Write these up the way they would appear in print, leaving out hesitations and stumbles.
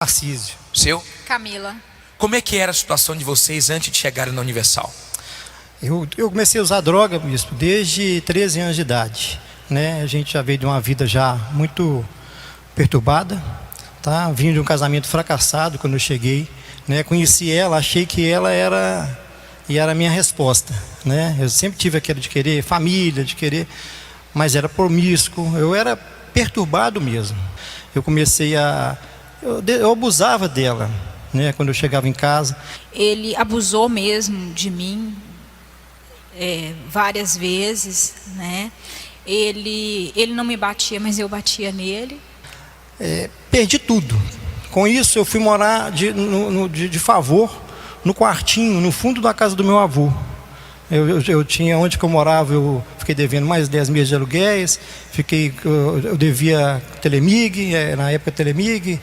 Tarcísio. Seu? Camila. Como é que era a situação de vocês antes de chegarem na Universal? Eu comecei a usar droga, bispo, desde 13 anos de idade, né? A gente já veio de uma vida já muito perturbada, tá? Vim de um casamento fracassado quando eu cheguei, né? Conheci ela, achei que ela era a minha resposta, né? Eu sempre tive aquilo de querer família, de querer, mas era promíscuo, eu era perturbado mesmo. Eu comecei eu abusava dela, né? Quando eu chegava em casa. Ele abusou mesmo de mim várias vezes, né? Ele não me batia, mas eu batia nele. Perdi tudo. Com isso eu fui morar de favor no quartinho, no fundo da casa do meu avô. Eu tinha, onde que eu morava, eu fiquei devendo mais 10 meses de aluguéis, eu devia Telemig, na época Telemig,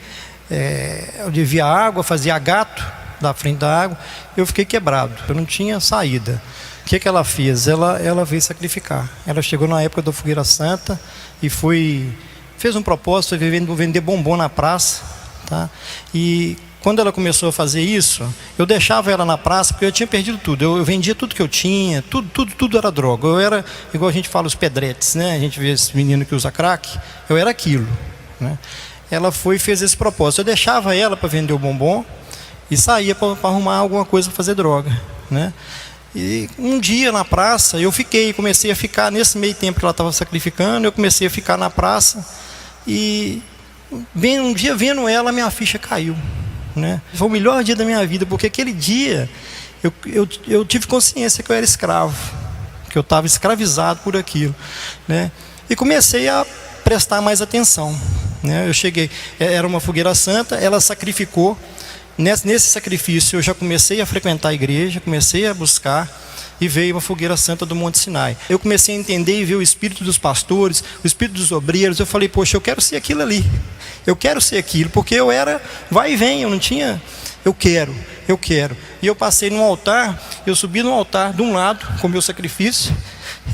eu devia água, fazia gato da frente da água, eu fiquei quebrado, eu não tinha saída. O que ela fez? Ela veio sacrificar. Ela chegou na época da Fogueira Santa e fez um propósito de vender bombom na praça, tá? E quando ela começou a fazer isso, eu deixava ela na praça, porque eu tinha perdido tudo. Eu vendia tudo que eu tinha, tudo era droga. Eu era, igual a gente fala, os pedretes, né? A gente vê esse menino que usa crack, eu era aquilo, né? Ela fez esse propósito. Eu deixava ela para vender o bombom e saía para arrumar alguma coisa para fazer droga, né? E um dia na praça, comecei a ficar, nesse meio tempo que ela estava sacrificando, eu comecei a ficar na praça e um dia vendo ela, minha ficha caiu, né? Foi o melhor dia da minha vida, porque aquele dia eu tive consciência que eu era escravo, que eu estava escravizado por aquilo, né? E comecei a prestar mais atenção, né? Eu cheguei, era uma fogueira santa, ela sacrificou. Nesse sacrifício eu já comecei a frequentar a igreja, comecei a buscar, e veio uma fogueira santa do Monte Sinai. Eu comecei a entender e ver o espírito dos pastores, o espírito dos obreiros. Eu falei, poxa, eu quero ser aquilo ali, eu quero ser aquilo, porque eu era vai e vem, eu não tinha, eu quero. E eu passei num altar, eu subi no altar de um lado com o meu sacrifício,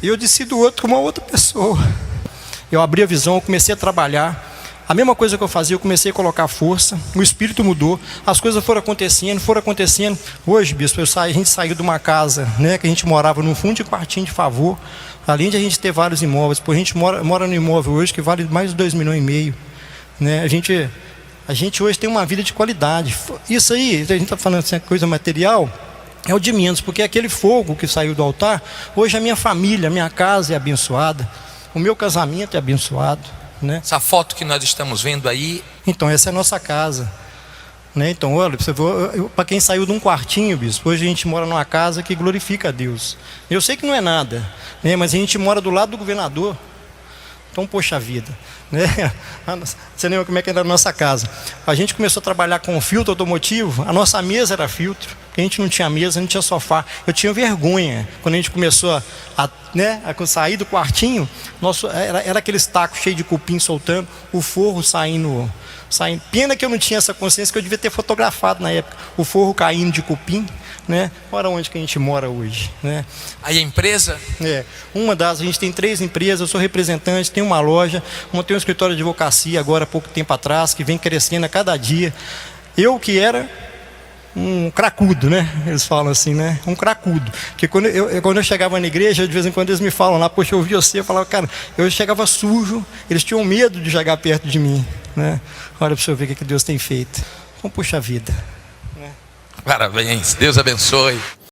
e eu desci do outro com uma outra pessoa. Eu abri a visão, eu comecei a trabalhar. A mesma coisa que eu fazia, eu comecei a colocar força, o espírito mudou, as coisas foram acontecendo. Hoje, bispo, a gente saiu de uma casa, né, que a gente morava no fundo de quartinho de favor, além de a gente ter vários imóveis, a gente mora no imóvel hoje que vale mais de 2,5 milhões, né? A gente hoje tem uma vida de qualidade. Isso aí, a gente está falando assim, coisa material, é o de menos, porque aquele fogo que saiu do altar, hoje a minha família, a minha casa é abençoada, o meu casamento é abençoado, né? Essa foto que nós estamos vendo aí. Então, essa é a nossa casa, né? Então, olha, para quem saiu de um quartinho, bispo, hoje a gente mora numa casa que glorifica a Deus. Eu sei que não é nada, né? Mas a gente mora do lado do governador. Então, poxa vida, né? Você lembra como é que era a nossa casa? A gente começou a trabalhar com filtro automotivo, a nossa mesa era filtro, porque a gente não tinha mesa, não tinha sofá. Eu tinha vergonha, quando a gente começou a sair do quartinho, era aqueles tacos cheios de cupim soltando, o forro saindo. Pena que eu não tinha essa consciência, que eu devia ter fotografado na época, o forro caindo de cupim, né? Olha onde que a gente mora hoje, né? Aí a empresa? A gente tem 3 empresas, eu sou representante, tenho uma loja, montei um escritório de advocacia agora há pouco tempo atrás, que vem crescendo a cada dia. Eu que era um cracudo, né? Eles falam assim, né? Um cracudo. Porque quando eu chegava na igreja, de vez em quando eles me falam lá, poxa, eu ouvi você, eu falava, cara, eu chegava sujo, eles tinham medo de chegar perto de mim, né? Olha para você ver o que Deus tem feito. Então, puxa vida. Parabéns, Deus abençoe.